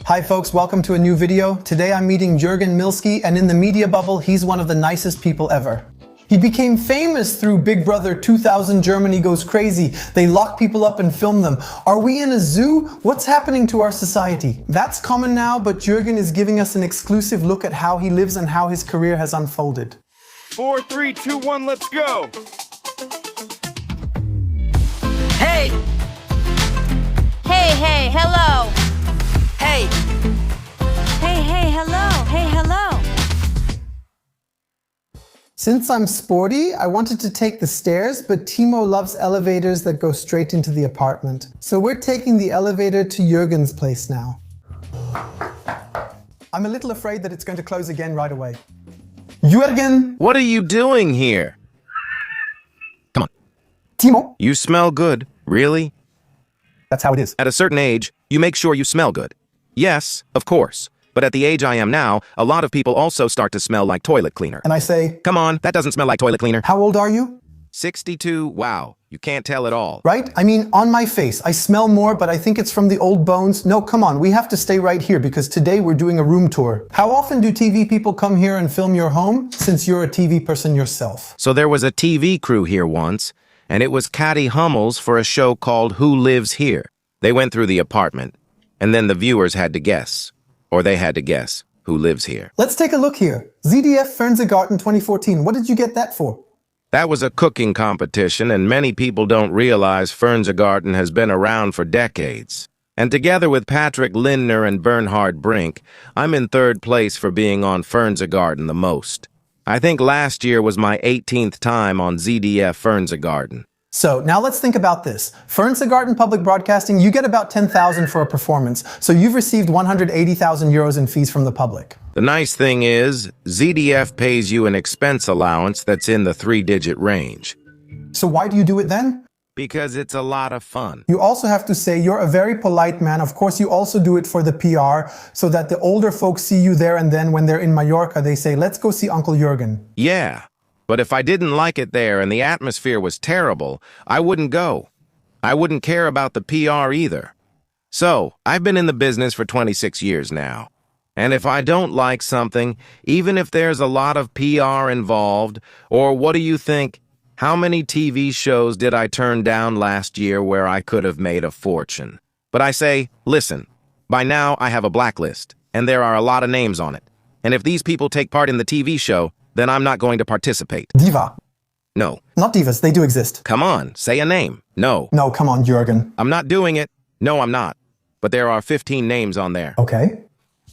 Hi folks, welcome to a new video. Today I'm meeting Jürgen Milski, and in the media bubble, he's one of the nicest people ever. He became famous through Big Brother 2000 Germany Goes Crazy. They lock people up and film them. Are we in a zoo? What's happening to our society? That's common now, but Jürgen is giving us an exclusive look at how he lives and how his career has unfolded. 4, 3, 2, 1, let's go! Hey! Hey, hello. Hey! Hey, hello. Hey, hello. Since I'm sporty, I wanted to take the stairs, but Timo loves elevators that go straight into the apartment. So we're taking the elevator to Jürgen's place now. I'm a little afraid that it's going to close again right away. Juergen! What are you doing here? Come on. Timo! You smell good. Really? That's how it is. At a certain age, you make sure you smell good. Yes, of course. But at the age I am now, a lot of people also start to smell like toilet cleaner. And I say, come on, that doesn't smell like toilet cleaner. how old are you? 62, wow. You can't tell at all. Right? I mean, on my face, I smell more, but I think it's from the old bones. No, come on, we have to stay right here because today we're doing a room tour. How often do TV people come here and film your home, since you're a TV person yourself? So there was a TV crew here once, and it was Catty Hummels for a show called Who Lives Here? They went through the apartment, and then the viewers had to guess, or they had to guess, who lives here. Let's take a look here. ZDF Fernsehgarten 2014. What did you get that for? That was a cooking competition, and many people don't realize Fernsehgarten has been around for decades. And together with Patrick Lindner and Bernhard Brink, I'm in third place for being on Fernsehgarten the most. I think last year was my 18th time on ZDF Fernsehgarten. So now let's think about this. Fernsehgarten Public Broadcasting, you get about 10,000 for a performance, so you've received 180,000 euros in fees from the public. The nice thing is, ZDF pays you an expense allowance that's in the 3-digit range. So why do you do it then? Because it's a lot of fun. You also have to say you're a very polite man. Of course, you also do it for the PR, so that the older folks see you there and then when they're in Mallorca, they say, let's go see Uncle Jürgen. Yeah. But if I didn't like it there and the atmosphere was terrible, I wouldn't go. I wouldn't care about the PR either. So, I've been in the business for 26 years now. And if I don't like something, even if there's a lot of PR involved, or what do you think? How many TV shows did I turn down last year where I could have made a fortune? But I say, listen, by now I have a blacklist, and there are a lot of names on it. And if these people take part in the TV show, then I'm not going to participate. Diva. No. Not divas, they do exist. Come on, say a name. No. No, come on, Jürgen. I'm not doing it. No, I'm not. But there are 15 names on there. Okay.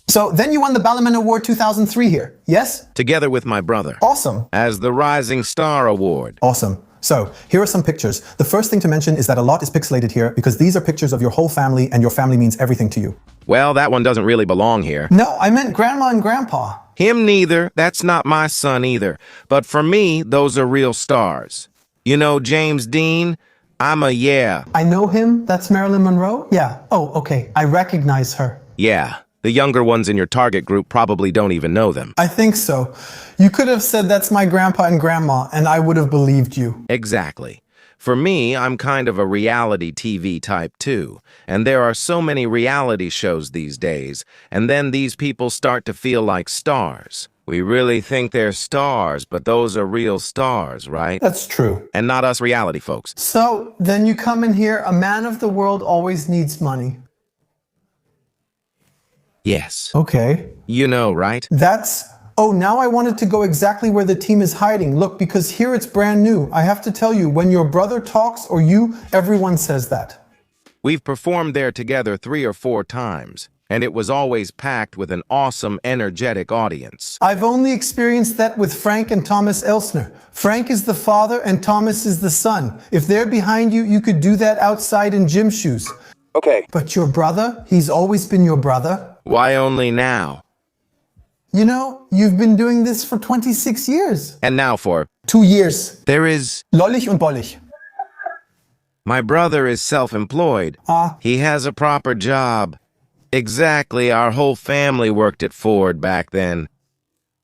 So then you won the Ballermann Award 2003 here, yes? Together with my brother. Awesome. As the Rising Star Award. Awesome. So here are some pictures. The first thing to mention is that a lot is pixelated here because these are pictures of your whole family and your family means everything to you. Well, that one doesn't really belong here. No, I meant grandma and grandpa. Him neither. That's not my son either. But for me, those are real stars. You know James Dean? I'm a yeah. I know him. That's Marilyn Monroe? Yeah. Oh, okay. I recognize her. Yeah. The younger ones in your target group probably don't even know them. I think so. You could have said that's my grandpa and grandma, and I would have believed you. Exactly. For me, I'm kind of a reality TV type too, and there are so many reality shows these days, and then these people start to feel like stars. We really think they're stars, but those are real stars, right? That's true. And not us reality folks. So then you come in here, a man of the world always needs money. Yes. Okay. You know, right? Oh, now I wanted to go exactly where the team is hiding. Look, because here it's brand new. I have to tell you, when your brother talks or you, everyone says that. We've performed there together 3 or 4 times, and it was always packed with an awesome, energetic audience. I've only experienced that with Frank and Thomas Elsner. Frank is the father and Thomas is the son. If they're behind you, you could do that outside in gym shoes. Okay. But your brother, he's always been your brother. Why only now? You know, you've been doing this for 26 years. And now for 2 years. there is... Lollig und bollig. My brother is self-employed. He has a proper job. Exactly, our whole family worked at Ford back then.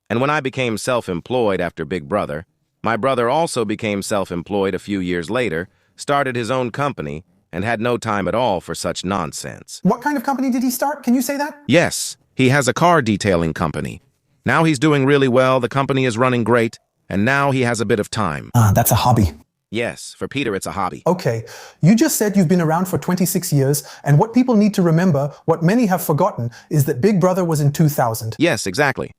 And when I became self-employed after Big Brother, my brother also became self-employed a few years later, started his own company, and had no time at all for such nonsense. What kind of company did he start? Can you say that? Yes, he has a car detailing company. Now he's doing really well, the company is running great, and now he has a bit of time. That's a hobby. Yes, for Peter it's a hobby. Okay, you just said you've been around for 26 years, and what people need to remember, what many have forgotten, is that Big Brother was in 2000. Yes, exactly.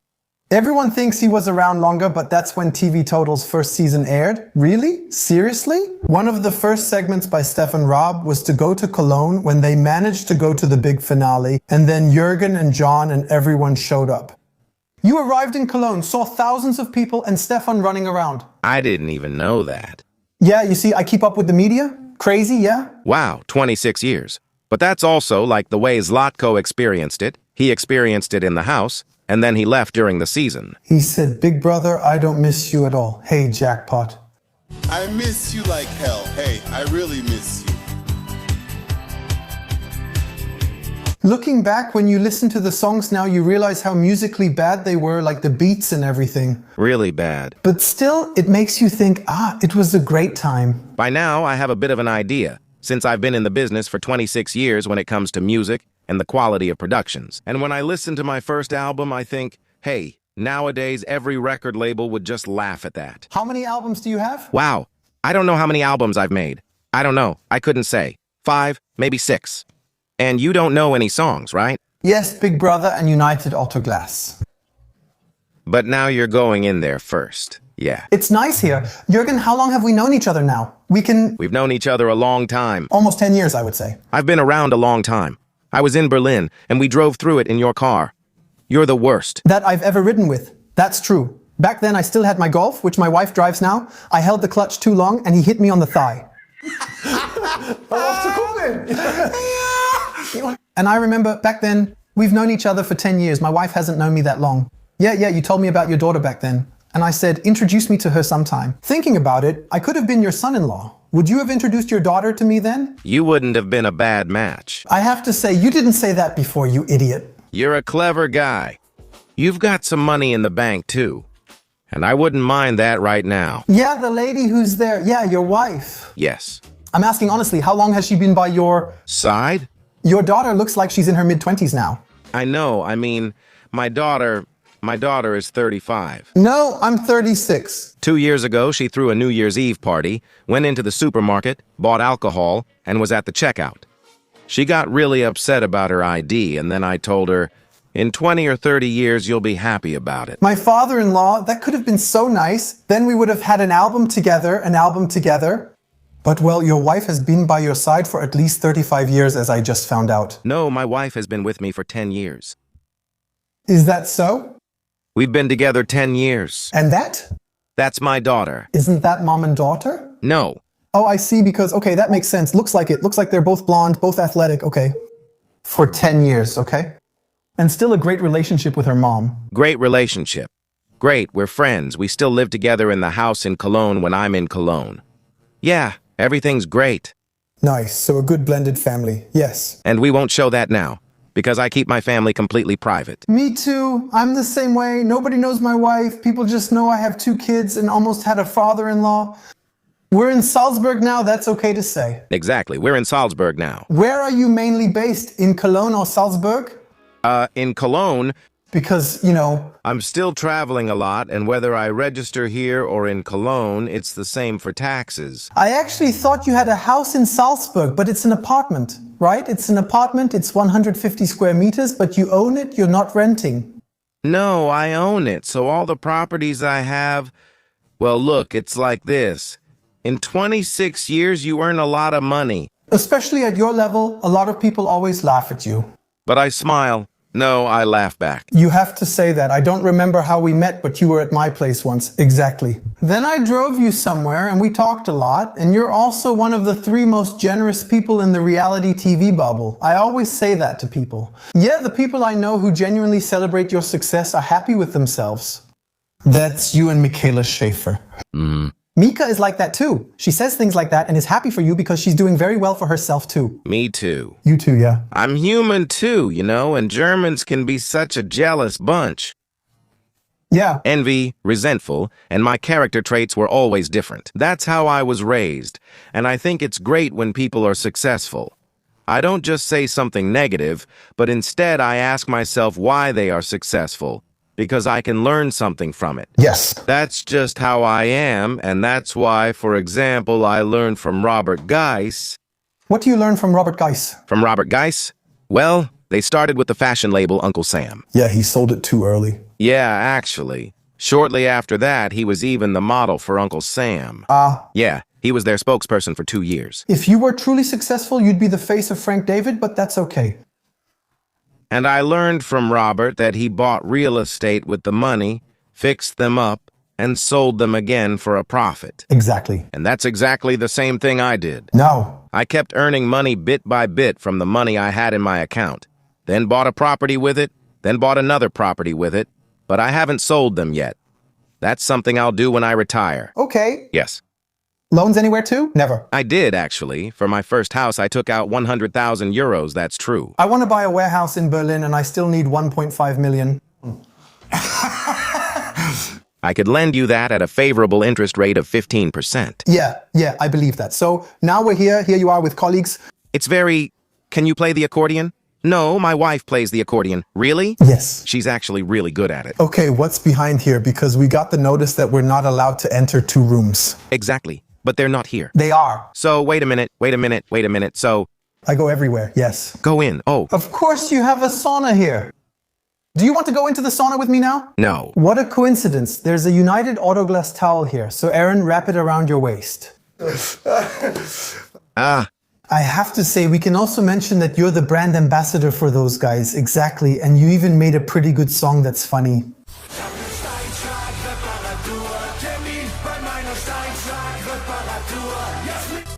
Everyone thinks he was around longer, but that's when TV Total's first season aired. Really? Seriously? One of the first segments by Stefan Raab was to go to Cologne when they managed to go to the big finale, and then Jürgen and John and everyone showed up. You arrived in Cologne, saw thousands of people and Stefan running around. I didn't even know that. Yeah, you see, I keep up with the media. Crazy, yeah? Wow, 26 years. But that's also like the way Zlatko experienced it. He experienced it in the house, and then he left during the season. He said, Big Brother, I don't miss you at all. Hey, jackpot. I miss you like hell. Hey, I really miss you. Looking back, when you listen to the songs now, you realize how musically bad they were, like the beats and everything. Really bad. But still, it makes you think, it was a great time. By now, I have a bit of an idea, since I've been in the business for 26 years when it comes to music and the quality of productions. And when I listen to my first album, I think, hey, nowadays every record label would just laugh at that. How many albums do you have? Wow, I don't know how many albums I've made. I don't know, I couldn't say. 5, maybe 6. And you don't know any songs, right? Yes, Big Brother and United Auto Glass. But now you're going in there first. Yeah. It's nice here. Jürgen, how long have we known each other now? We've known each other a long time. Almost 10 years, I would say. I've been around a long time. I was in Berlin, and we drove through it in your car. You're the worst. That I've ever ridden with. That's true. Back then, I still had my Golf, which my wife drives now. I held the clutch too long, and he hit me on the thigh. And I remember back then, we've known each other for 10 years. My wife hasn't known me that long. Yeah, you told me about your daughter back then. And I said, introduce me to her sometime. Thinking about it, I could have been your son-in-law. Would you have introduced your daughter to me then? You wouldn't have been a bad match. I have to say, you didn't say that before, you idiot. You're a clever guy. You've got some money in the bank, too. And I wouldn't mind that right now. Yeah, the lady who's there. Yeah, your wife. Yes. I'm asking honestly, how long has she been by your... Side? Your daughter looks like she's in her mid-20s now. I know. I mean, my daughter is 35. No, I'm 36. 2 years ago, she threw a New Year's Eve party, went into the supermarket, bought alcohol, and was at the checkout. She got really upset about her ID, and then I told her, in 20 or 30 years, you'll be happy about it. My father-in-law, that could have been so nice. Then we would have had an album together. But, well, your wife has been by your side for at least 35 years, as I just found out. No, my wife has been with me for 10 years. Is that so? We've been together 10 years. And that? That's my daughter. Isn't that mom and daughter? No. Oh, I see, because, okay, that makes sense. Looks like it. Looks like they're both blonde, both athletic, okay. For 10 years, okay? And still a great relationship with her mom. Great relationship. Great, we're friends. We still live together in the house in Cologne when I'm in Cologne. Yeah, everything's great. Nice, so a good blended family, yes. And we won't show that now, because I keep my family completely private. Me too. I'm the same way. Nobody knows my wife. People just know I have 2 kids and almost had a father-in-law. We're in Salzburg now, that's okay to say. Exactly, we're in Salzburg now. Where are you mainly based? In Cologne or Salzburg? In Cologne. Because, you know... I'm still traveling a lot, and whether I register here or in Cologne, it's the same for taxes. I actually thought you had a house in Salzburg, but it's an apartment, right? It's an apartment, it's 150 square meters, but you own it, you're not renting. No, I own it, so all the properties I have... Well, look, it's like this. In 26 years, you earn a lot of money. Especially at your level, a lot of people always laugh at you. But I smile. No, I laugh back. You have to say that. I don't remember how we met, but you were at my place once. Exactly. Then I drove you somewhere and we talked a lot, and you're also one of the 3 most generous people in the reality TV bubble. I always say that to people. Yeah, the people I know who genuinely celebrate your success are happy with themselves. That's you and Michaela Schäfer. Mika is like that too. She says things like that and is happy for you because she's doing very well for herself too. Me too. You too, yeah. I'm human too, you know, and Germans can be such a jealous bunch. Yeah. envy, resentful, and my character traits were always different. That's how I was raised, and I think it's great when people are successful. I don't just say something negative, but instead I ask myself why they are successful, because I can learn something from it. Yes. That's just how I am, and that's why, for example, I learned from Robert Geiss. What do you learn from Robert Geiss? From Robert Geiss? Well, they started with the fashion label Uncle Sam. Yeah, he sold it too early. Yeah, actually. Shortly after that, he was even the model for Uncle Sam. Yeah, he was their spokesperson for 2 years. If you were truly successful, you'd be the face of Frank David, but that's okay. And I learned from Robert that he bought real estate with the money, fixed them up, and sold them again for a profit. Exactly. And that's exactly the same thing I did. No. I kept earning money bit by bit from the money I had in my account, then bought a property with it, then bought another property with it, but I haven't sold them yet. That's something I'll do when I retire. Okay. Yes. Loans anywhere too? Never. I did, actually. For my first house, I took out 100,000 euros, that's true. I want to buy a warehouse in Berlin and I still need 1.5 million. I could lend you that at a favorable interest rate of 15%. Yeah, I believe that. So now we're here. Here you are with colleagues. It's very... Can you play the accordion? No, my wife plays the accordion. Really? Yes. She's actually really good at it. Okay, what's behind here? Because we got the notice that we're not allowed to enter 2 rooms. Exactly. But they're not here. They are. So, wait a minute. So, I go everywhere, yes. go in. Oh, Of course you have a sauna here. Do you want to go into the sauna with me now? no. What a coincidence. There's a United Auto Glass towel here. So Aaron, wrap it around your waist. I have to say, we can also mention that you're the brand ambassador for those guys. Exactly. And you even made a pretty good song that's funny.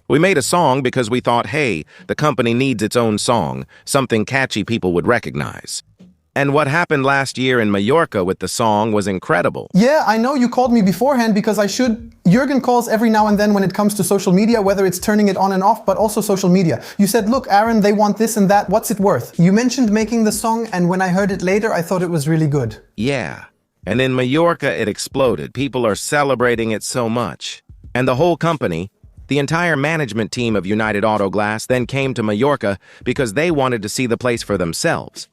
We made a song because we thought, hey, the company needs its own song, something catchy people would recognize. And what happened last year in Mallorca with the song was incredible. Yeah, I know you called me beforehand because I should. Jürgen calls every now and then when it comes to social media, whether it's turning it on and off, but also social media. You said, look, Aaron, they want this and that. What's it worth? You mentioned making the song, and when I heard it later, I thought it was really good. Yeah. And in Mallorca, it exploded. People are celebrating it so much. And the whole company, the entire management team of United Auto Glass, then came to Mallorca because they wanted to see the place for themselves.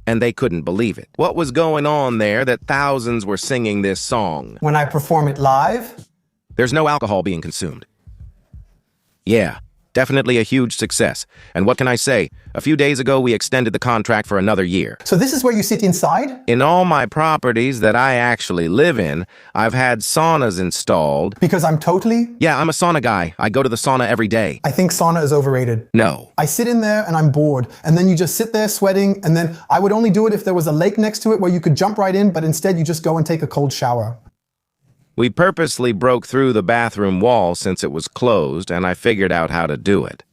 And they couldn't believe it. What was going on there that thousands were singing this song? When I perform it live, There's no alcohol being consumed. Yeah, definitely a huge success. And what can I say? A few days ago, we extended the contract for another year. so this is where you sit inside? In all my properties that I actually live in, I've had saunas installed. Because I'm totally... Yeah, I'm a sauna guy. I go to the sauna every day. I think sauna is overrated. No. I sit in there and I'm bored. And then you just sit there sweating. And then I would only do it if there was a lake next to it where you could jump right in. But instead you just go and take a cold shower. We purposely broke through the bathroom wall since it was closed, and I figured out how to do it.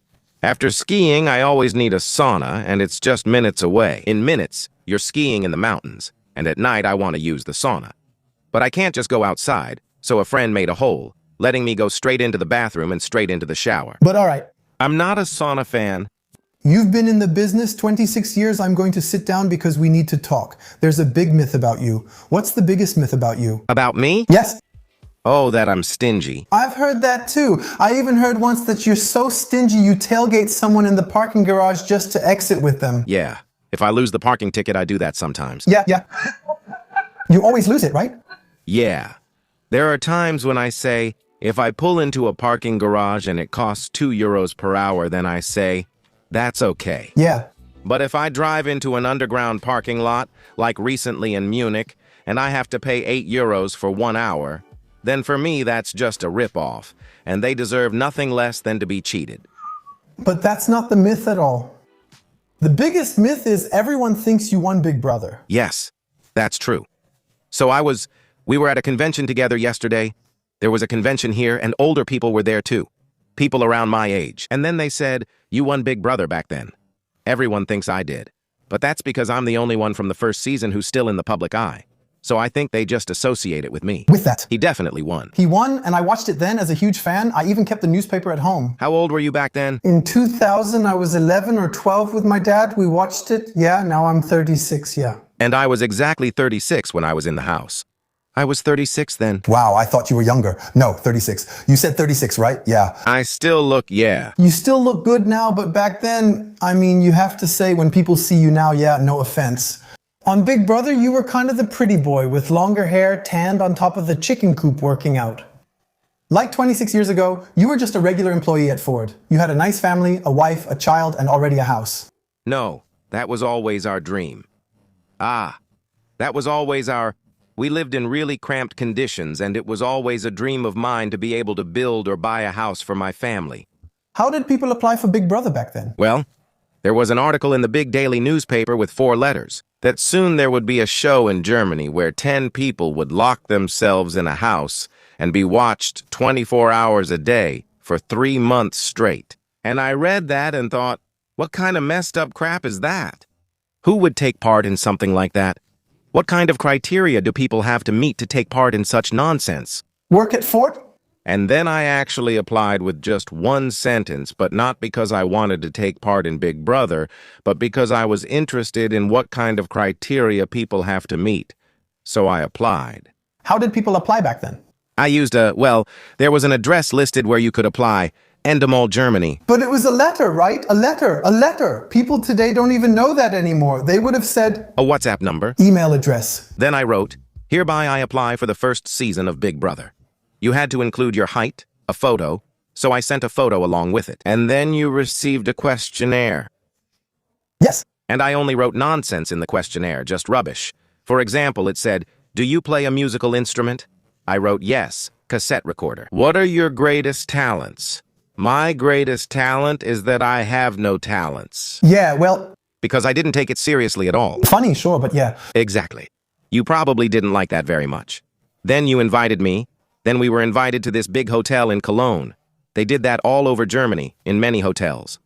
After skiing, I always need a sauna, and it's just minutes away. In minutes, you're skiing in the mountains, and at night I want to use the sauna. But I can't just go outside, so a friend made a hole, letting me go straight into the bathroom and straight into the shower. But all right. I'm not a sauna fan. You've been in the business 26 years. I'm going to sit down because we need to talk. There's a big myth about you. What's the biggest myth about you? About me? Yes. Oh, that I'm stingy. I've heard that too. I even heard once that you're so stingy you tailgate someone in the parking garage just to exit with them. Yeah. If I lose the parking ticket, I do that sometimes. Yeah. You always lose it, right? Yeah. There are times when I say, if I pull into a parking garage and it costs 2 euros per hour, then I say, that's okay. Yeah. But if I drive into an underground parking lot, like recently in Munich, and I have to pay 8 euros for 1 hour, then for me that's just a rip-off, and they deserve nothing less than to be cheated. But that's not the myth at all. The biggest myth is everyone thinks you won Big Brother. Yes, that's true. So we were at a convention together yesterday. There was a convention here, and older people were there too. People around my age. And then they said, you won Big Brother back then. Everyone thinks I did. But that's because I'm the only one from the first season who's still in the public eye. So I think they just associate it with me. With that. He definitely won. He won, and I watched it then as a huge fan. I even kept the newspaper at home. How old were you back then? In 2000, I was 11 or 12 with my dad. We watched it. Yeah, now I'm 36, yeah. And I was exactly 36 when I was in the house. I was 36 then. Wow, I thought you were younger. No, 36. You said 36, right? Yeah. I still look, yeah. You still look good now, but back then, I mean, you have to say when people see you now, yeah, no offense. On Big Brother, you were kind of the pretty boy with longer hair, tanned on top of the chicken coop working out. Like 26 years ago, you were just a regular employee at Ford. You had a nice family, a wife, a child, and already a house. No, that was always our dream. That was always our... We lived in really cramped conditions, and it was always a dream of mine to be able to build or buy a house for my family. How did people apply for Big Brother back then? Well, there was an article in the big daily newspaper with 4 letters that soon there would be a show in Germany where 10 people would lock themselves in a house and be watched 24 hours a day for 3 months straight. And I read that and thought, what kind of messed up crap is that? Who would take part in something like that? What kind of criteria do people have to meet to take part in such nonsense? Work at Ford? And then I actually applied with just 1 sentence, but not because I wanted to take part in Big Brother, but because I was interested in what kind of criteria people have to meet. So I applied. How did people apply back then? I used there was an address listed where you could apply. Endemol, Germany. But it was a letter, right? A letter. People today don't even know that anymore. They would have said... A WhatsApp number. Email address. Then I wrote, hereby I apply for the first season of Big Brother. You had to include your height, a photo, so I sent a photo along with it. And then you received a questionnaire. Yes. And I only wrote nonsense in the questionnaire, just rubbish. For example, it said, do you play a musical instrument? I wrote yes, cassette recorder. What are your greatest talents? My greatest talent is that I have no talents. Yeah, well... Because I didn't take it seriously at all. Funny, sure, but yeah. Exactly. You probably didn't like that very much. Then you invited me. Then we were invited to this big hotel in Cologne. They did that all over Germany, in many hotels.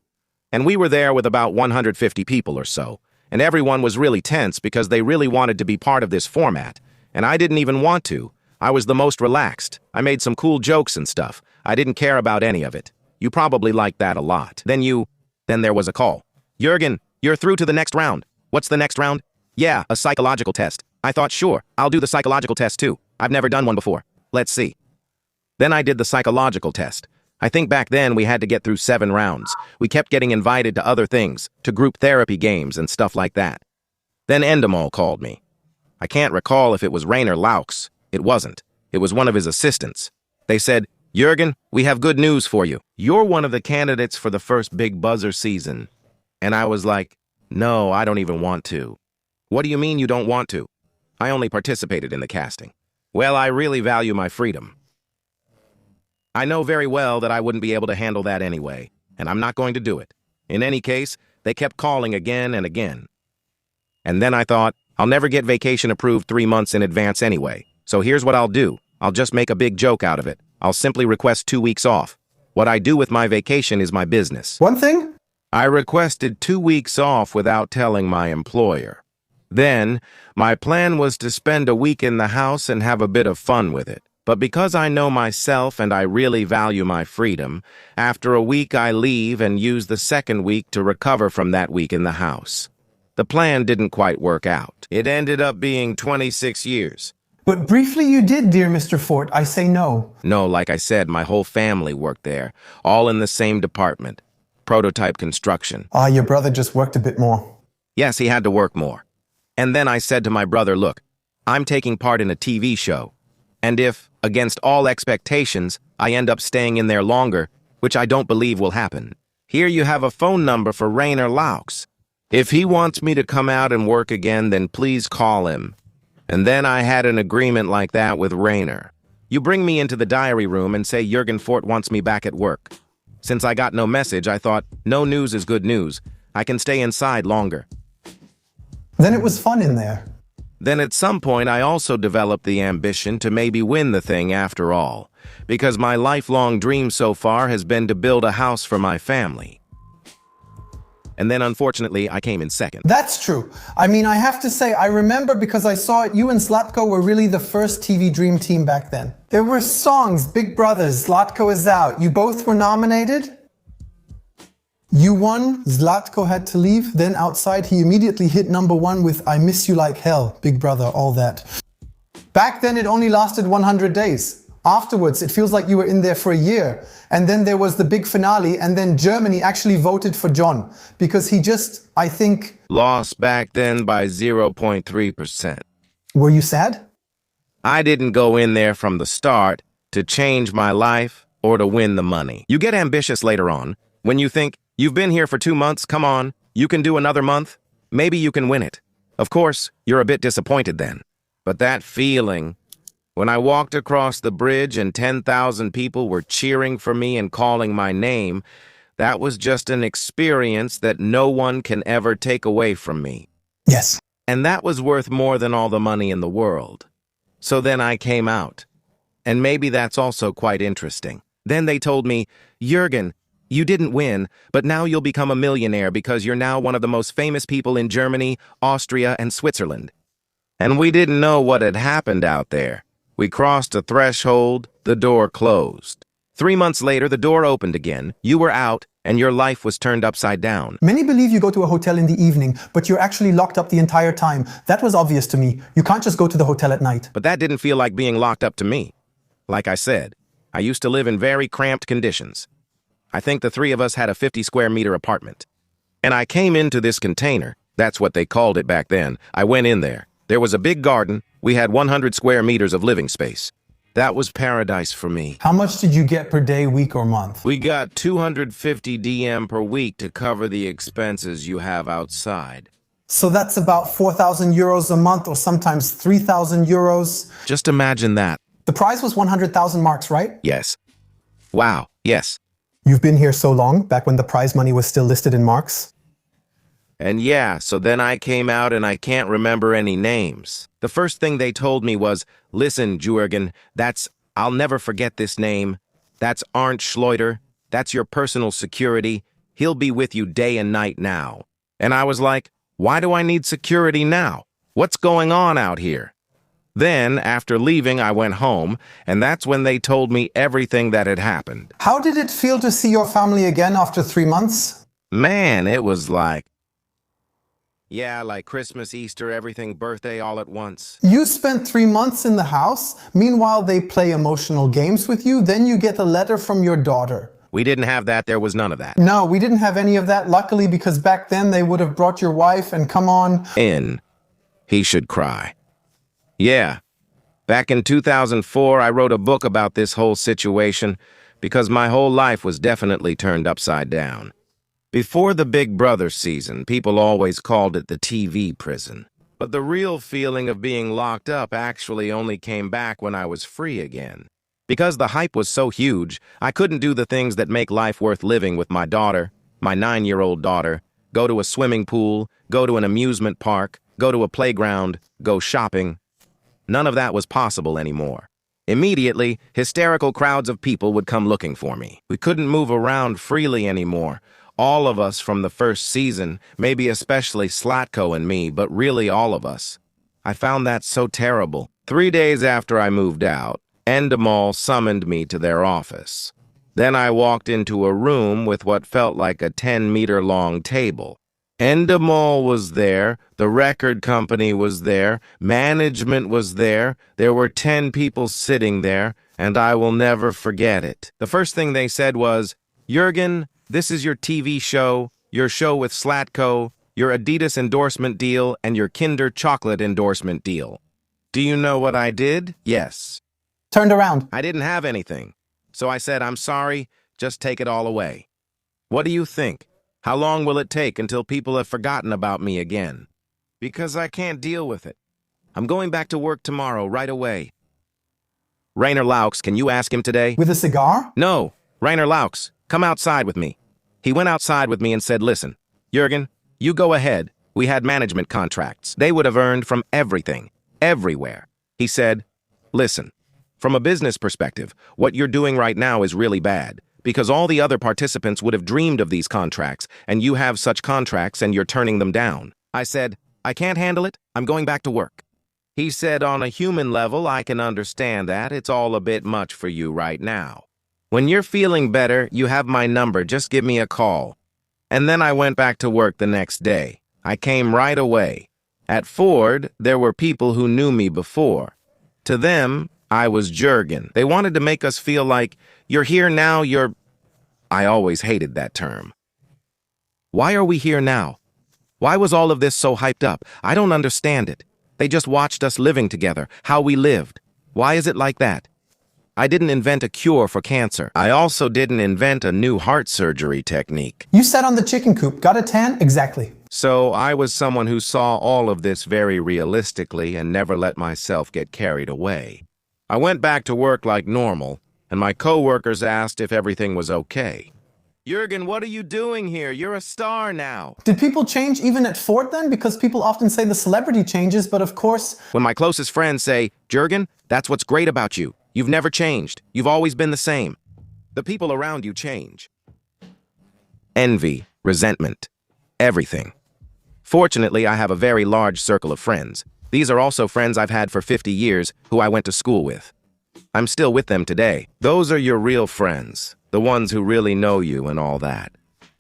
And we were there with about 150 people or so. And everyone was really tense because they really wanted to be part of this format. And I didn't even want to. I was the most relaxed. I made some cool jokes and stuff. I didn't care about any of it. You probably liked that a lot. Then there was a call. Jürgen, you're through to the next round. What's the next round? Yeah, a psychological test. I thought, sure, I'll do the psychological test too. I've never done one before. Let's see. Then I did the psychological test. I think back then we had to get through 7 rounds. We kept getting invited to other things, to group therapy games and stuff like that. Then Endemol called me. I can't recall if it was Rainer Laux. It wasn't. It was one of his assistants. They said, Jürgen, we have good news for you. You're one of the candidates for the first Big Buzzer season. And I was like, no, I don't even want to. What do you mean you don't want to? I only participated in the casting. Well, I really value my freedom. I know very well that I wouldn't be able to handle that anyway, and I'm not going to do it. In any case, they kept calling again and again. And then I thought, I'll never get vacation approved 3 months in advance anyway. So here's what I'll do. I'll just make a big joke out of it. I'll simply request 2 weeks off. What I do with my vacation is my business. One thing? I requested 2 weeks off without telling my employer. Then, my plan was to spend a week in the house and have a bit of fun with it. But because I know myself and I really value my freedom, after a week I leave and use the second week to recover from that week in the house. The plan didn't quite work out. It ended up being 26 years. But briefly you did, dear Mr. Fort. I say no. No, like I said, my whole family worked there, all in the same department. Prototype construction. Your brother just worked a bit more. Yes, he had to work more. And then I said to my brother, look, I'm taking part in a TV show. And if, against all expectations, I end up staying in there longer, which I don't believe will happen, here you have a phone number for Rainer Laux. If he wants me to come out and work again, then please call him. And then I had an agreement like that with Rainer. You bring me into the diary room and say Jürgen Fort wants me back at work. Since I got no message, I thought, no news is good news. I can stay inside longer. Then it was fun in there. Then at some point, I also developed the ambition to maybe win the thing after all, because my lifelong dream so far has been to build a house for my family. And then, unfortunately, I came in second. That's true. I mean, I have to say, I remember because I saw it, you and Zlatko were really the first TV dream team back then. There were songs, Big Brothers, Zlatko is out. You both were nominated. You won, Zlatko had to leave. Then outside, he immediately hit #1 with I Miss You Like Hell, Big Brother, all that. Back then, it only lasted 100 days. Afterwards, it feels like you were in there for a year. And then there was the big finale, and then Germany actually voted for John because he just, I think... Lost back then by 0.3%. Were you sad? I didn't go in there from the start to change my life or to win the money. You get ambitious later on when you think, you've been here for 2 months, come on, you can do another month, maybe you can win it. Of course, you're a bit disappointed then. But that feeling, when I walked across the bridge and 10,000 people were cheering for me and calling my name, that was just an experience that no one can ever take away from me. Yes. And that was worth more than all the money in the world. So then I came out. And maybe that's also quite interesting. Then they told me, Jürgen, you didn't win, but now you'll become a millionaire because you're now one of the most famous people in Germany, Austria, and Switzerland. And we didn't know what had happened out there. We crossed a threshold, the door closed. 3 months later, the door opened again, you were out, and your life was turned upside down. Many believe you go to a hotel in the evening, but you're actually locked up the entire time. That was obvious to me. You can't just go to the hotel at night. But that didn't feel like being locked up to me. Like I said, I used to live in very cramped conditions. I think the three of us had a 50-square-meter apartment. And I came into this container. That's what they called it back then. I went in there. There was a big garden. We had 100 square meters of living space. That was paradise for me. How much did you get per day, week, or month? We got 250 DM per week to cover the expenses you have outside. So that's about 4,000 euros a month, or sometimes 3,000 euros. Just imagine that. The prize was 100,000 marks, right? Yes. Wow, yes. You've been here so long, back when the prize money was still listed in marks? And yeah, so then I came out and I can't remember any names. The first thing they told me was, listen, Juergen, I'll never forget this name. That's Arndt Schleuder. That's your personal security. He'll be with you day and night now. And I was like, why do I need security now? What's going on out here? Then, after leaving, I went home, and that's when they told me everything that had happened. How did it feel to see your family again after 3 months? Man, it was like... Yeah, like Christmas, Easter, everything, birthday, all at once. You spent 3 months in the house. Meanwhile, they play emotional games with you. Then you get a letter from your daughter. We didn't have that. There was none of that. No, we didn't have any of that, luckily, because back then they would have brought your wife and come on. He should cry. Yeah. Back in 2004, I wrote a book about this whole situation because my whole life was definitely turned upside down. Before the Big Brother season, people always called it the TV prison. But the real feeling of being locked up actually only came back when I was free again. Because the hype was so huge, I couldn't do the things that make life worth living with my daughter, my 9-year-old daughter, go to a swimming pool, go to an amusement park, go to a playground, go shopping. None of that was possible anymore. Immediately, hysterical crowds of people would come looking for me. We couldn't move around freely anymore. All of us from the first season, maybe especially Slatko and me, but really all of us. I found that so terrible. 3 days after I moved out, Endemol summoned me to their office. Then I walked into a room with what felt like a 10-meter-long table. Endemol was there, the record company was there, management was there, there were 10 people sitting there, and I will never forget it. The first thing they said was, Jürgen, this is your TV show, your show with Slatko, your Adidas endorsement deal, and your Kinder chocolate endorsement deal. Do you know what I did? Yes. Turned around. I didn't have anything. So I said, I'm sorry, just take it all away. What do you think? How long will it take until people have forgotten about me again? Because I can't deal with it. I'm going back to work tomorrow, right away. Rainer Laux, can you ask him today? With a cigar? No. Rainer Laux, come outside with me. He went outside with me and said, listen, Jürgen, you go ahead. We had management contracts. They would have earned from everything, everywhere. He said, listen, from a business perspective, what you're doing right now is really bad. Because all the other participants would have dreamed of these contracts, and you have such contracts and you're turning them down. I said, I can't handle it. I'm going back to work. He said, on a human level, I can understand that. It's all a bit much for you right now. When you're feeling better, you have my number. Just give me a call. And then I went back to work the next day. I came right away. At Ford, there were people who knew me before. To them, I was Jürgen. They wanted to make us feel like, you're here now, I always hated that term. Why are we here now? Why was all of this so hyped up? I don't understand it. They just watched us living together, how we lived. Why is it like that? I didn't invent a cure for cancer. I also didn't invent a new heart surgery technique. You sat on the chicken coop, got a tan? Exactly. So I was someone who saw all of this very realistically and never let myself get carried away. I went back to work like normal, and my coworkers asked if everything was okay. Jürgen, what are you doing here? You're a star now. Did people change even at Ford then? Because people often say the celebrity changes, but of course... When my closest friends say, Jürgen, that's what's great about you. You've never changed. You've always been the same. The people around you change. Envy, resentment, everything. Fortunately, I have a very large circle of friends. These are also friends I've had for 50 years who I went to school with. I'm still with them today. Those are your real friends, the ones who really know you and all that.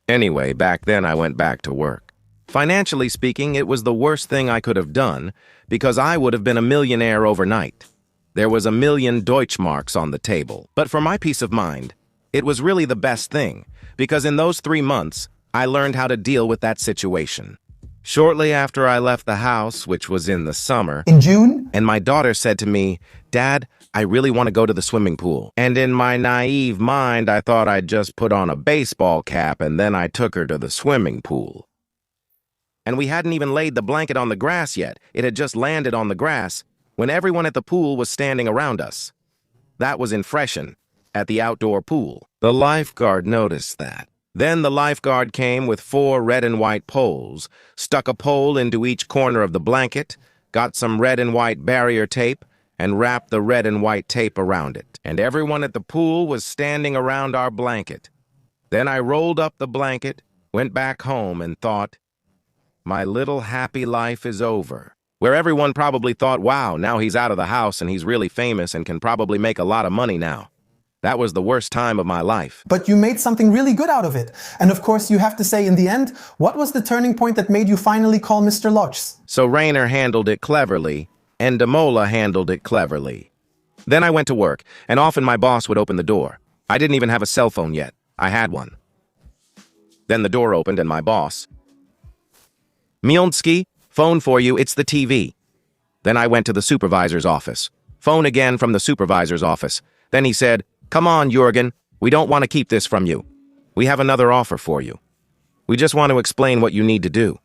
Anyway, back then I went back to work. Financially speaking, it was the worst thing I could have done because I would have been a millionaire overnight. There was 1,000,000 Deutschmarks on the table. But for my peace of mind, it was really the best thing because in those 3 months, I learned how to deal with that situation. Shortly after I left the house, which was in the summer, In June? and my daughter said to me, Dad, I really want to go to the swimming pool. And in my naive mind, I thought I'd just put on a baseball cap and then I took her to the swimming pool. And we hadn't even laid the blanket on the grass yet. It had just landed on the grass when everyone at the pool was standing around us. That was in Freshen, at the outdoor pool. The lifeguard noticed that. Then the lifeguard came with 4 red and white poles, stuck a pole into each corner of the blanket, got some red and white barrier tape, and wrapped the red and white tape around it. And everyone at the pool was standing around our blanket. Then I rolled up the blanket, went back home, and thought, my little happy life is over. Where everyone probably thought, wow, now he's out of the house and he's really famous and can probably make a lot of money now. That was the worst time of my life. But you made something really good out of it. And of course, you have to say in the end, what was the turning point that made you finally call Mr. Lotz? So Rainer handled it cleverly, and Demola handled it cleverly. Then I went to work, and often my boss would open the door. I didn't even have a cell phone yet. I had one. Then the door opened and my boss, Milski, phone for you, it's the TV. Then I went to the supervisor's office. Phone again from the supervisor's office. Then he said, come on, Jürgen, we don't want to keep this from you. We have another offer for you. We just want to explain what you need to do.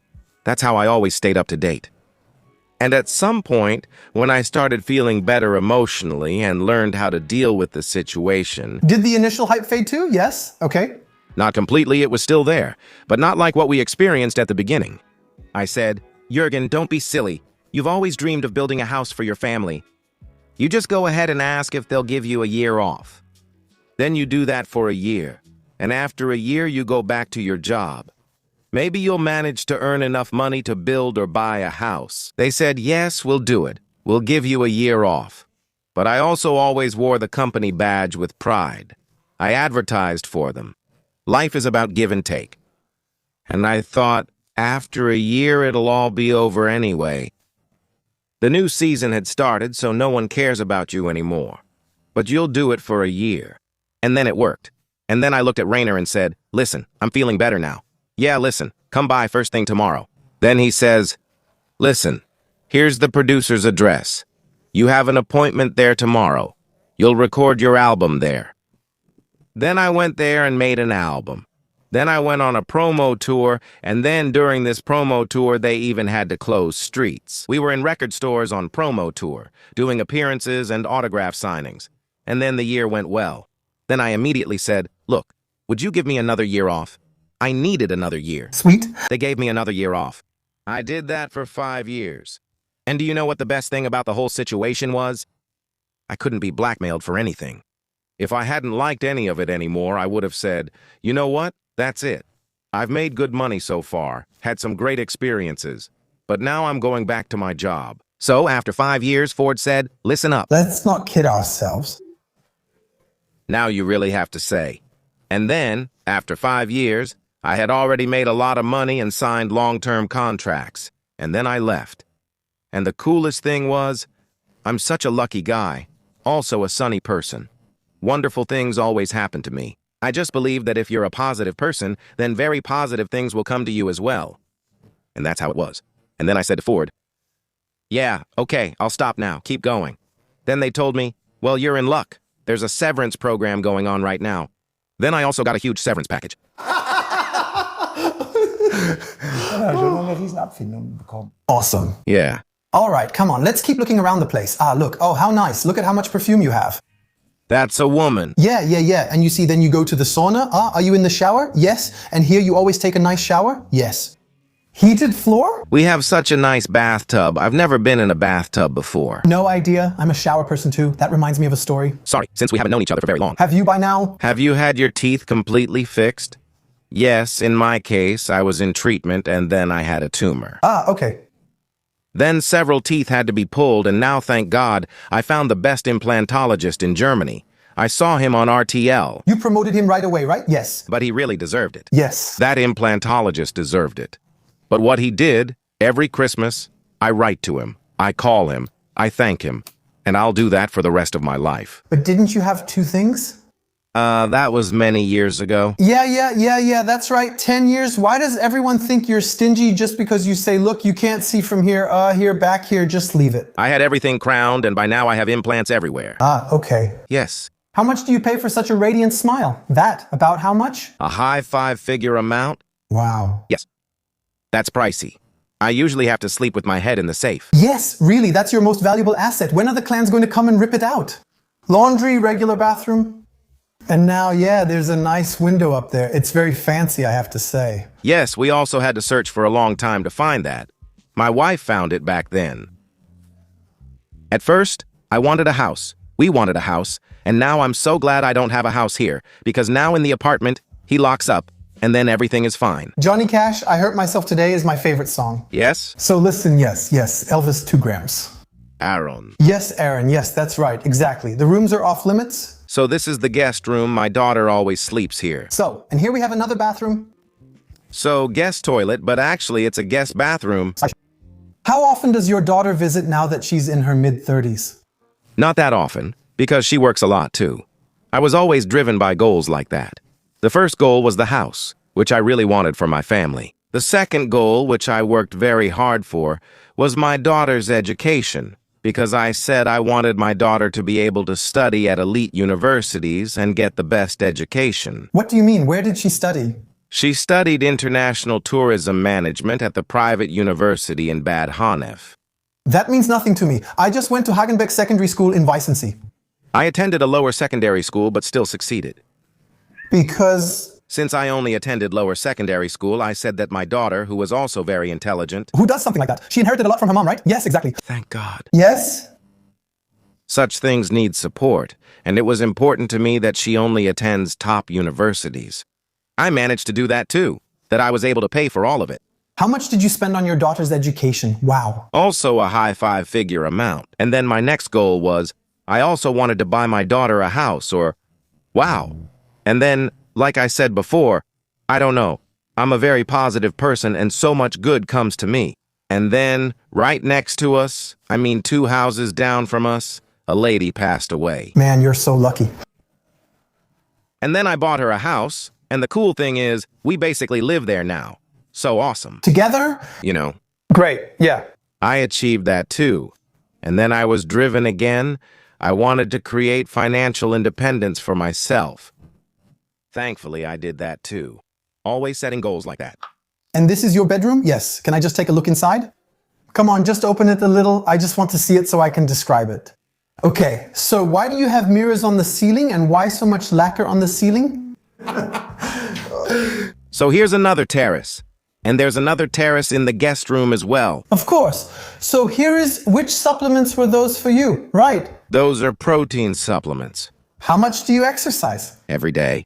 That's how I always stayed up to date. And at some point, when I started feeling better emotionally and learned how to deal with the situation... Did the initial hype fade too? Yes? Okay. Not completely, it was still there, but not like what we experienced at the beginning. I said, Jürgen, don't be silly. You've always dreamed of building a house for your family. You just go ahead and ask if they'll give you a year off. Then you do that for a year, and after a year you go back to your job. Maybe you'll manage to earn enough money to build or buy a house. They said, yes, we'll do it. We'll give you a year off. But I also always wore the company badge with pride. I advertised for them. Life is about give and take. And I thought, after a year it'll all be over anyway. The new season had started, so no one cares about you anymore. But you'll do it for a year. And then it worked. And then I looked at Rainer and said, listen, I'm feeling better now. Yeah, listen, come by first thing tomorrow. Then he says, listen, here's the producer's address. You have an appointment there tomorrow. You'll record your album there. Then I went there and made an album. Then I went on a promo tour, and then during this promo tour, they even had to close streets. We were in record stores on promo tour, doing appearances and autograph signings. And then the year went well. Then I immediately said, look, would you give me another year off? I needed another year. Sweet. They gave me another year off. I did that for 5 years. And do you know what the best thing about the whole situation was? I couldn't be blackmailed for anything. If I hadn't liked any of it anymore, I would have said, you know what? That's it. I've made good money so far, had some great experiences, but now I'm going back to my job. So after 5 years, Ford said, listen up. Let's not kid ourselves. Now you really have to say. And then, after 5 years, I had already made a lot of money and signed long-term contracts. And then I left. And the coolest thing was, I'm such a lucky guy. Also a sunny person. Wonderful things always happen to me. I just believe that if you're a positive person, then very positive things will come to you as well. And that's how it was. And then I said to Ford, yeah, okay, I'll stop now. Keep going. Then they told me, well, you're in luck. There's a severance program going on right now. Then I also got a huge severance package. Awesome. Yeah. All right, come on, let's keep looking around the place. Ah, look, oh, how nice. Look at how much perfume you have. That's a woman. Yeah. And you see, then you go to the sauna. Ah, are you in the shower? Yes. And here you always take a nice shower? Yes. Heated floor? We have such a nice bathtub. I've never been in a bathtub before. No idea. I'm a shower person too. That reminds me of a story. Sorry, since we haven't known each other for very long. Have you by now? Have you had your teeth completely fixed? Yes, in my case, I was in treatment and then I had a tumor. Ah, okay. Then several teeth had to be pulled, and now, thank God, I found the best implantologist in Germany. I saw him on RTL. You promoted him right away, right? Yes. But he really deserved it. Yes. That implantologist deserved it. But what he did, every Christmas, I write to him, I call him, I thank him, and I'll do that for the rest of my life. But didn't you have two things? That was many years ago. Yeah, that's right. 10 years. Why does everyone think you're stingy just because you say, look, you can't see from here, here, back here, just leave it? I had everything crowned, and by now I have implants everywhere. Ah, okay. Yes. How much do you pay for such a radiant smile? That, about how much? A high five-figure amount? Wow. Yes. That's pricey. I usually have to sleep with my head in the safe. Yes, really, that's your most valuable asset. When are the clans going to come and rip it out? Laundry, regular bathroom? And now, yeah, there's a nice window up there. It's very fancy, I have to say. Yes, we also had to search for a long time to find that. My wife found it back then. At first, I wanted a house. We wanted a house. And now I'm so glad I don't have a house here, because now in the apartment, he locks up, and then everything is fine. Johnny Cash, I Hurt Myself Today is my favorite song. Yes? So listen, yes, Elvis 2 grams. Aaron. Yes, Aaron, yes, that's right, exactly. The rooms are off limits. So this is the guest room. My daughter always sleeps here. So, and here we have another bathroom. So guest toilet, but actually it's a guest bathroom. How often does your daughter visit now that she's in her mid-30s? Not that often, because she works a lot too. I was always driven by goals like that. The first goal was the house, which I really wanted for my family. The second goal, which I worked very hard for, was my daughter's education, because I said I wanted my daughter to be able to study at elite universities and get the best education. What do you mean? Where did she study? She studied international tourism management at the private university in Bad Honnef. That means nothing to me. I just went to Hagenbeck Secondary School in Weissensee. I attended a lower secondary school but still succeeded. Because... Since I only attended lower secondary school, I said that my daughter, who was also very intelligent... Who does something like that? She inherited a lot from her mom, right? Yes, exactly. Thank God. Yes? Such things need support, and it was important to me that she only attends top universities. I managed to do that too, that I was able to pay for all of it. How much did you spend on your daughter's education? Wow. Also a high five-figure amount. And then my next goal was, I also wanted to buy my daughter a house, or... Wow. And then... Like I said before, I don't know. I'm a very positive person and so much good comes to me. And then, right next to us, 2 houses down from us, a lady passed away. Man, you're so lucky. And then I bought her a house, and the cool thing is, we basically live there now. So awesome. Together? You know. Great, yeah. I achieved that too. And then I was driven again. I wanted to create financial independence for myself. Thankfully, I did that too. Always setting goals like that. And this is your bedroom? Yes. Can I just take a look inside? Come on, just open it a little. I just want to see it so I can describe it. Okay, so why do you have mirrors on the ceiling and why so much lacquer on the ceiling? So here's another terrace. And there's another terrace in the guest room as well. Of course. So which supplements were those for you? Right. Those are protein supplements. How much do you exercise? Every day.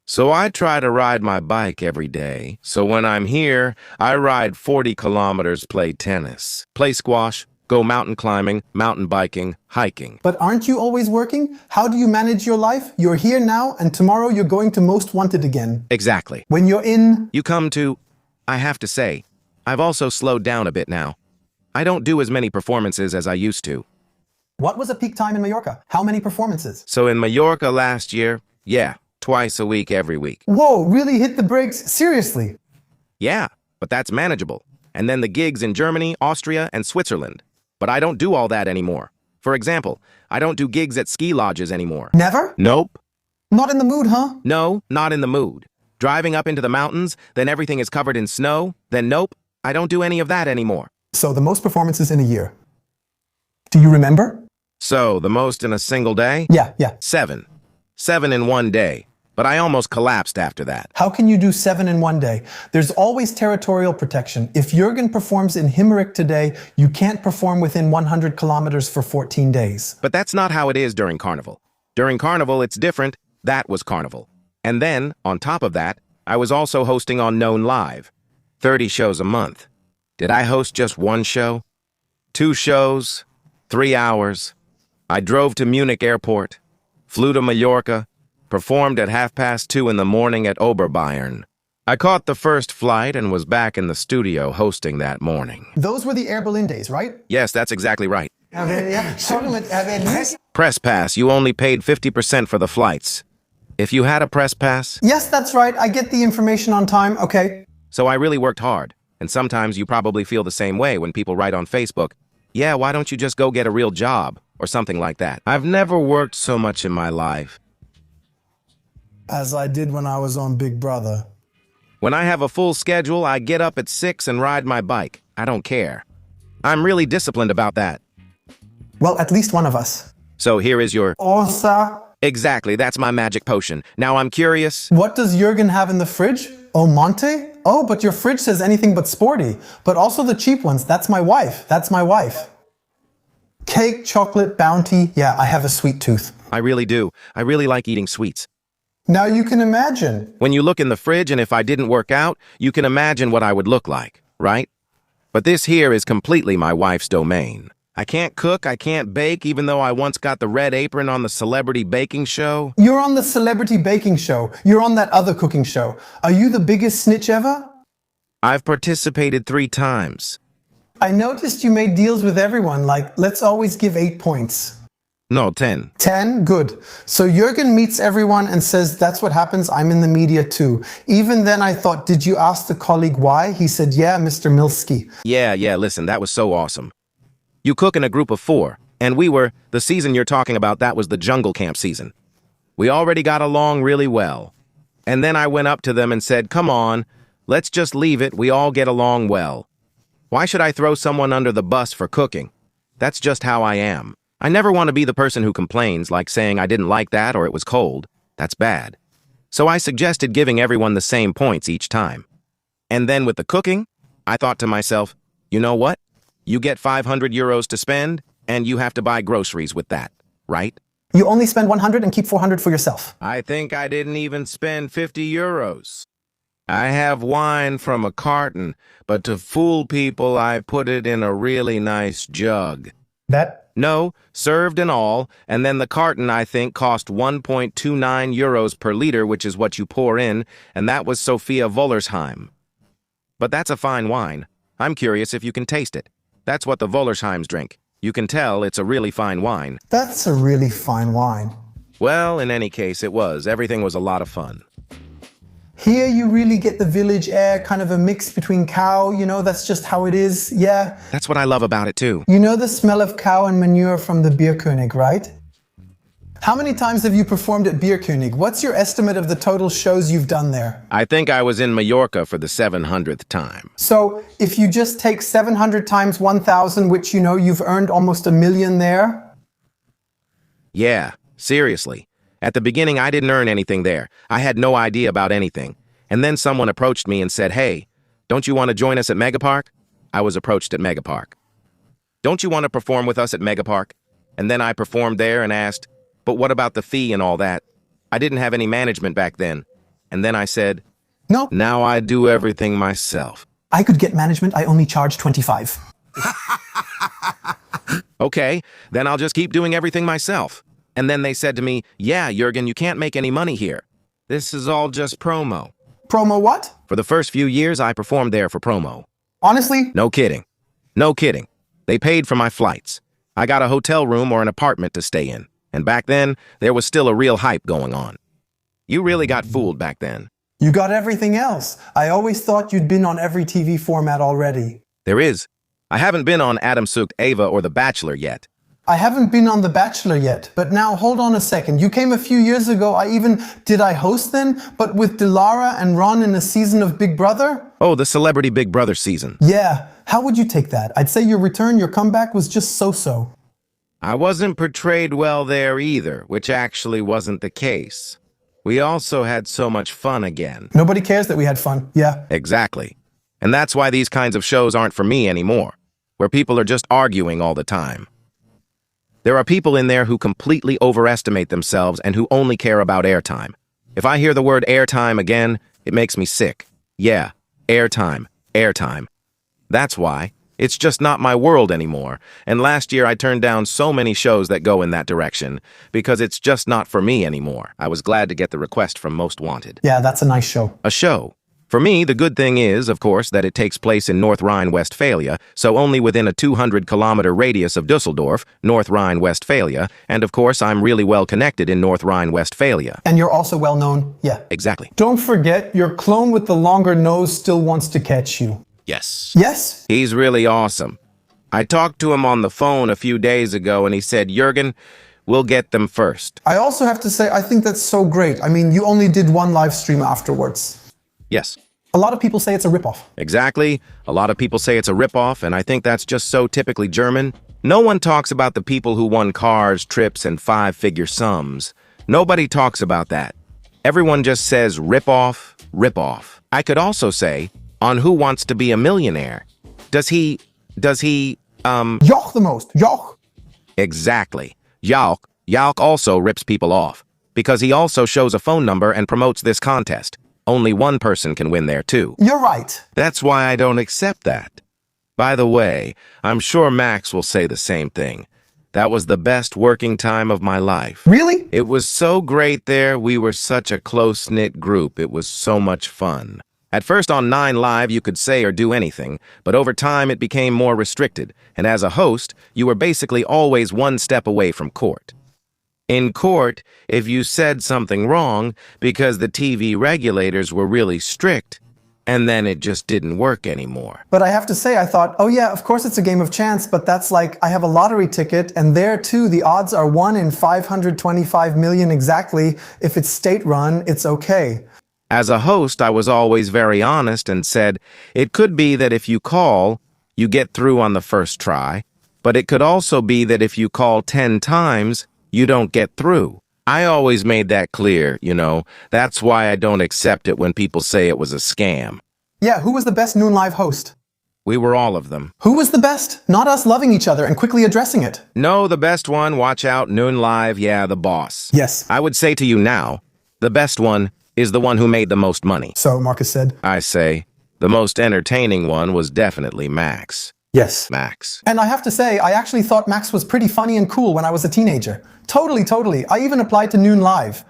So I try to ride my bike every day. So when I'm here, I ride 40 kilometers, play tennis, play squash, go mountain climbing, mountain biking, hiking. But aren't you always working? How do you manage your life? You're here now, and tomorrow you're going to Most Wanted again. Exactly. When you're in... You come to... I have to say, I've also slowed down a bit now. I don't do as many performances as I used to. What was a peak time in Mallorca? How many performances? So in Mallorca last year, yeah, twice a week every week. Whoa, really hit the brakes? Seriously? Yeah, but that's manageable. And then the gigs in Germany, Austria, and Switzerland. But I don't do all that anymore. For example, I don't do gigs at ski lodges anymore. Never? Nope. Not in the mood, huh? No, not in the mood. Driving up into the mountains, then everything is covered in snow, then nope, I don't do any of that anymore. So the most performances in a year. Do you remember? So, the most in a single day? Yeah. 7. 7 in one day. But I almost collapsed after that. How can you do 7 in one day? There's always territorial protection. If Jürgen performs in Himmerich today, you can't perform within 100 kilometers for 14 days. But that's not how it is during Carnival. During Carnival, it's different. That was Carnival. And then, on top of that, I was also hosting on Known Live. 30 shows a month. Did I host just one show? 2 shows? 3 hours? I drove to Munich airport, flew to Mallorca, performed at 2:30 in the morning at Oberbayern. I caught the first flight and was back in the studio hosting that morning. Those were the Air Berlin days, right? Yes, that's exactly right. Press pass, you only paid 50% for the flights. If you had a press pass... Yes, that's right. I get the information on time. Okay. So I really worked hard. And sometimes you probably feel the same way when people write on Facebook, yeah, why don't you just go get a real job? Or something like that. I've never worked so much in my life. As I did when I was on Big Brother. When I have a full schedule, I get up at 6 and ride my bike. I don't care. I'm really disciplined about that. Well, at least one of us. So here is your... Osa. Exactly, that's my magic potion. Now I'm curious... What does Jürgen have in the fridge? Oh, Monte? Oh, but your fridge says anything but sporty. But also the cheap ones. That's my wife. Cake, chocolate, bounty. Yeah, I have a sweet tooth. I really do. I really like eating sweets. Now you can imagine. When you look in the fridge and if I didn't work out, you can imagine what I would look like, right? But this here is completely my wife's domain. I can't cook, I can't bake, even though I once got the red apron on the celebrity baking show. You're on the celebrity baking show. You're on that other cooking show. Are you the biggest snitch ever? I've participated 3 times. I noticed you made deals with everyone, like, let's always give 8 points. No, 10. 10? Good. So Jürgen meets everyone and says, that's what happens, I'm in the media too. Even then I thought, did you ask the colleague why? He said, yeah, Mr. Milski. Yeah, listen, that was so awesome. You cook in a group of 4, and the season you're talking about, that was the jungle camp season. We already got along really well. And then I went up to them and said, come on, let's just leave it, we all get along well. Why should I throw someone under the bus for cooking? That's just how I am. I never want to be the person who complains, like saying I didn't like that or it was cold. That's bad. So I suggested giving everyone the same points each time. And then with the cooking, I thought to myself, you know what? You get 500 euros to spend, and you have to buy groceries with that, right? You only spend 100 and keep 400 for yourself. I think I didn't even spend 50 euros. I have wine from a carton, but to fool people, I put it in a really nice jug. No, served and all, and then the carton, I think, cost 1.29 euros per liter, which is what you pour in, and that was Sophia Wollersheim. But that's a fine wine. I'm curious if you can taste it. That's what the Wollersheims drink. You can tell it's a really fine wine. That's a really fine wine. Well, in any case, it was. Everything was a lot of fun. Here you really get the village air, kind of a mix between cow, you know, that's just how it is, yeah. That's what I love about it too. You know the smell of cow and manure from the Bierkönig, right? How many times have you performed at Bierkönig? What's your estimate of the total shows you've done there? I think I was in Mallorca for the 700th time. So if you just take 700 times 1,000, which you know you've earned almost $1 million there? Yeah, seriously. At the beginning, I didn't earn anything there. I had no idea about anything. And then someone approached me and said, hey, don't you want to join us at Megapark? I was approached at Megapark. Don't you want to perform with us at Megapark? And then I performed there and asked, but what about the fee and all that? I didn't have any management back then. And then I said, no. Now I do everything myself. I could get management, I only charge 25. Okay, then I'll just keep doing everything myself. And then they said to me, yeah, Jürgen, you can't make any money here. This is all just promo. Promo what? For the first few years, I performed there for promo. Honestly? No kidding. No kidding. They paid for my flights. I got a hotel room or an apartment to stay in. And back then, there was still a real hype going on. You really got fooled back then. You got everything else. I always thought you'd been on every TV format already. There is. I haven't been on Adam Sucht Ava or The Bachelor yet. I haven't been on The Bachelor yet, but now hold on a second. You came a few years ago. Did I host then? But with Dilara and Ron in a season of Big Brother? Oh, the Celebrity Big Brother season. Yeah. How would you take that? I'd say your comeback was just so-so. I wasn't portrayed well there either, which actually wasn't the case. We also had so much fun again. Nobody cares that we had fun. Yeah. Exactly. And that's why these kinds of shows aren't for me anymore, where people are just arguing all the time. There are people in there who completely overestimate themselves and who only care about airtime. If I hear the word airtime again, it makes me sick. Yeah, airtime, airtime. That's why. It's just not my world anymore. And last year I turned down so many shows that go in that direction because it's just not for me anymore. I was glad to get the request from Most Wanted. Yeah, that's a nice show. A show. For me, the good thing is, of course, that it takes place in North Rhine-Westphalia, so only within a 200-kilometer radius of Dusseldorf, North Rhine-Westphalia, and of course, I'm really well connected in North Rhine-Westphalia. And you're also well known? Yeah. Exactly. Don't forget, your clone with the longer nose still wants to catch you. Yes. Yes? He's really awesome. I talked to him on the phone a few days ago, and he said, Jürgen, we'll get them first. I also have to say, I think that's so great. I mean, you only did one live stream afterwards. Yes. A lot of people say it's a ripoff. Exactly. A lot of people say it's a ripoff, and I think that's just so typically German. No one talks about the people who won cars, trips, and five-figure sums. Nobody talks about that. Everyone just says ripoff, ripoff. I could also say, on Who Wants to Be a Millionaire, does he, Joch the most. Joch. Exactly. Jauch also rips people off, because he also shows a phone number and promotes this contest. Only one person can win there, too. You're right. That's why I don't accept that. By the way, I'm sure Max will say the same thing. That was the best working time of my life. Really? It was so great there. We were such a close-knit group. It was so much fun. At first on 9 Live, you could say or do anything, but over time it became more restricted, and as a host, you were basically always one step away from court. In court, if you said something wrong, because the TV regulators were really strict, and then it just didn't work anymore. But I have to say, I thought, oh yeah, of course it's a game of chance, but that's like, I have a lottery ticket, and there too, the odds are 1 in 525 million exactly. If it's state-run, it's okay. As a host, I was always very honest and said, it could be that if you call, you get through on the first try, but it could also be that if you call 10 times, you don't get through. I always made that clear, you know. That's why I don't accept it when people say it was a scam. Yeah, who was the best Noon Live host? We were all of them. Who was the best? Not us loving each other and quickly addressing it. No, the best one, watch out, Noon Live, yeah, the boss. Yes. I would say to you now, the best one is the one who made the most money. So, Marcus said. I say, the most entertaining one was definitely Max. Yes. Max. And I have to say, I actually thought Max was pretty funny and cool when I was a teenager. Totally. I even applied to Noon Live.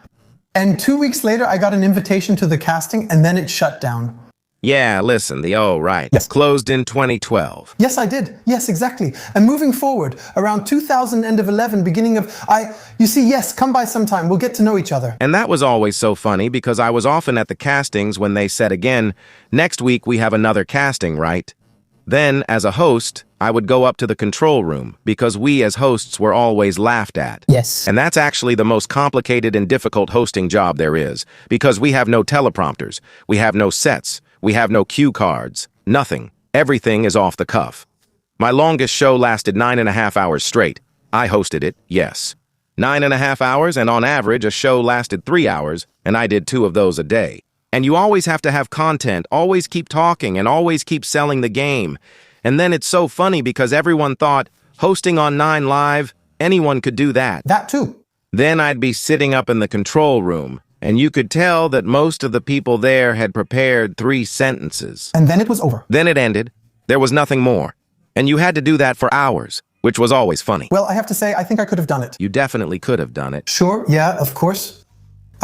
And 2 weeks later, I got an invitation to the casting, and then it shut down. Yeah, listen, right. Yes. Closed in 2012. Yes, I did. Yes, exactly. And moving forward, around 2011, beginning of, you see, yes, come by sometime. We'll get to know each other. And that was always so funny because I was often at the castings when they said again, next week we have another casting, right? Then, as a host, I would go up to the control room because we as hosts were always laughed at. Yes. And that's actually the most complicated and difficult hosting job there is because we have no teleprompters, we have no sets, we have no cue cards, nothing. Everything is off the cuff. My longest show lasted 9.5 hours straight. I hosted it, yes. 9.5 hours, and on average, a show lasted 3 hours, and I did 2 of those a day. And you always have to have content, always keep talking, and always keep selling the game. And then it's so funny because everyone thought, hosting on 9 Live, anyone could do that. That too. Then I'd be sitting up in the control room, and you could tell that most of the people there had prepared 3 sentences. And then it was over. Then it ended. There was nothing more. And you had to do that for hours, which was always funny. Well, I have to say, I think I could have done it. You definitely could have done it. Sure, yeah, of course.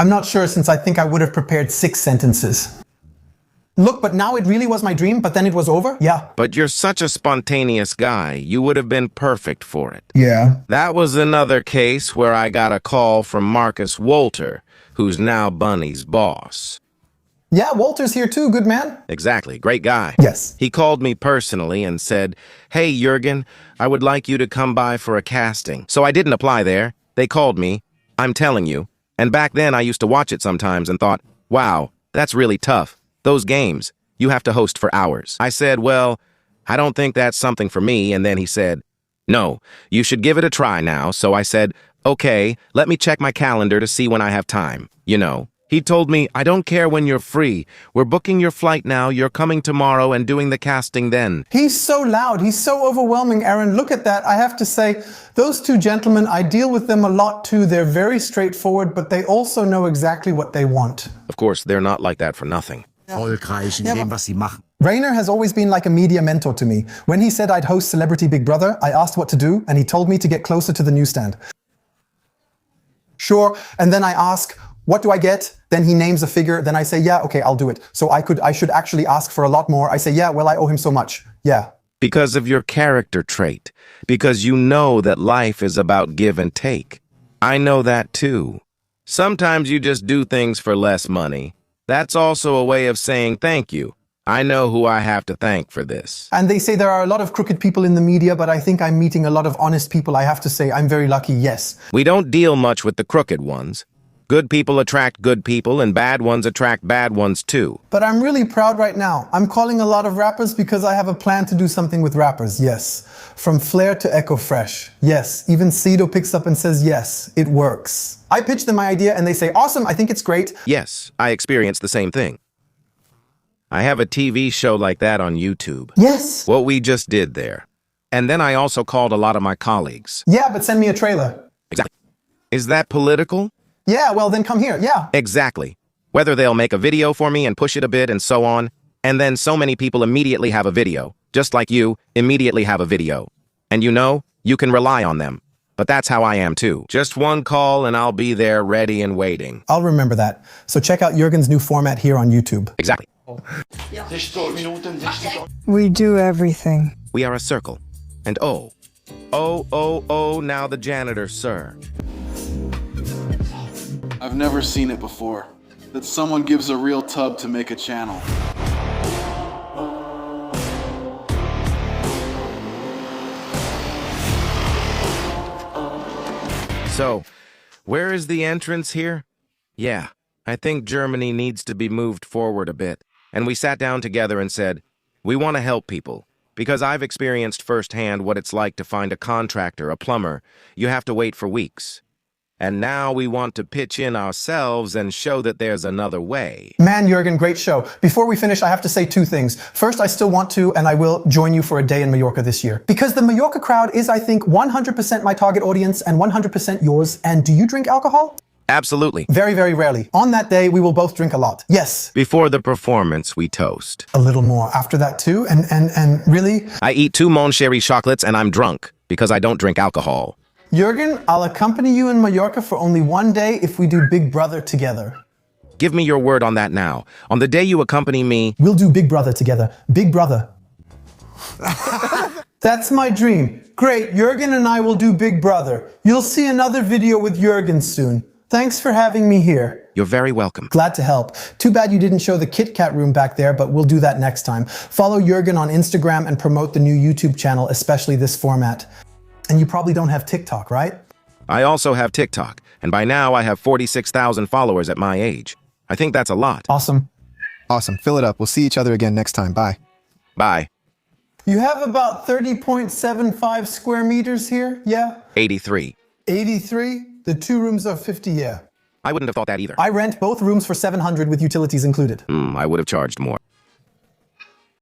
I'm not sure since I think I would have prepared 6 sentences. Look, but now it really was my dream, but then it was over? Yeah. But you're such a spontaneous guy. You would have been perfect for it. Yeah. That was another case where I got a call from Marcus Wolter, who's now Bunny's boss. Yeah, Walter's here too, good man. Exactly, great guy. Yes. He called me personally and said, "Hey, Jürgen, I would like you to come by for a casting." So I didn't apply there. They called me. I'm telling you. And back then I used to watch it sometimes and thought, wow, that's really tough. Those games, you have to host for hours. I said, well, I don't think that's something for me. And then he said, no, you should give it a try now. So I said, okay, let me check my calendar to see when I have time. You know. He told me, I don't care when you're free. We're booking your flight now. You're coming tomorrow and doing the casting then. He's so loud. He's so overwhelming, Aaron. Look at that. I have to say, those two gentlemen, I deal with them a lot too. They're very straightforward, but they also know exactly what they want. Of course, they're not like that for nothing. Erfolgreich in dem, was sie machen. Rainer has always been like a media mentor to me. When he said I'd host Celebrity Big Brother, I asked what to do, and he told me to get closer to the newsstand. Sure, and then I ask, what do I get? Then he names a figure. Then I say, yeah, okay, I'll do it. So I should actually ask for a lot more. I say, yeah, well, I owe him so much. Yeah. Because of your character trait. Because you know that life is about give and take. I know that too. Sometimes you just do things for less money. That's also a way of saying thank you. I know who I have to thank for this. And they say there are a lot of crooked people in the media, but I think I'm meeting a lot of honest people. I have to say, I'm very lucky, yes. We don't deal much with the crooked ones. Good people attract good people, and bad ones attract bad ones too. But I'm really proud right now. I'm calling a lot of rappers because I have a plan to do something with rappers, yes. From Flair to Echo Fresh, yes. Even Cedo picks up and says, yes, it works. I pitch them my idea and they say, awesome, I think it's great. Yes, I experienced the same thing. I have a TV show like that on YouTube. Yes. What we just did there. And then I also called a lot of my colleagues. Yeah, but send me a trailer. Exactly. Is that political? Yeah, well then come here, yeah. Exactly. Whether they'll make a video for me and push it a bit and so on, and then so many people immediately have a video, just like you immediately have a video. And you know, you can rely on them. But that's how I am too. Just one call and I'll be there ready and waiting. I'll remember that. So check out Jürgen's new format here on YouTube. Exactly. We do everything. We are a circle. And oh, now the janitor, sir. I've never seen it before. That someone gives a real tub to make a channel. So, where is the entrance here? Yeah, I think Germany needs to be moved forward a bit. And we sat down together and said, we want to help people. Because I've experienced firsthand what it's like to find a contractor, a plumber. You have to wait for weeks. And now we want to pitch in ourselves and show that there's another way. Man, Jürgen, great show. Before we finish, I have to say two things. First, I still want to, and I will join you for a day in Mallorca this year. Because the Mallorca crowd is, I think, 100% my target audience and 100% yours. And do you drink alcohol? Absolutely. Very, very rarely. On that day, we will both drink a lot. Yes. Before the performance, we toast. A little more after that too, and really? I eat 2 Mon Chéri chocolates and I'm drunk because I don't drink alcohol. Jürgen, I'll accompany you in Mallorca for only one day if we do Big Brother together. Give me your word on that now. On the day you accompany me... We'll do Big Brother together. Big Brother. That's my dream. Great, Jürgen and I will do Big Brother. You'll see another video with Jürgen soon. Thanks for having me here. You're very welcome. Glad to help. Too bad you didn't show the Kit Kat room back there, but we'll do that next time. Follow Jürgen on Instagram and promote the new YouTube channel, especially this format. And you probably don't have TikTok, right? I also have TikTok, and by now I have 46,000 followers at my age. I think that's a lot. Awesome. Awesome. Fill it up. We'll see each other again next time. Bye. Bye. You have about 30.75 square meters here, yeah? 83. 83? The 2 rooms are 50, yeah. I wouldn't have thought that either. I rent both rooms for 700 with utilities included. I would have charged more.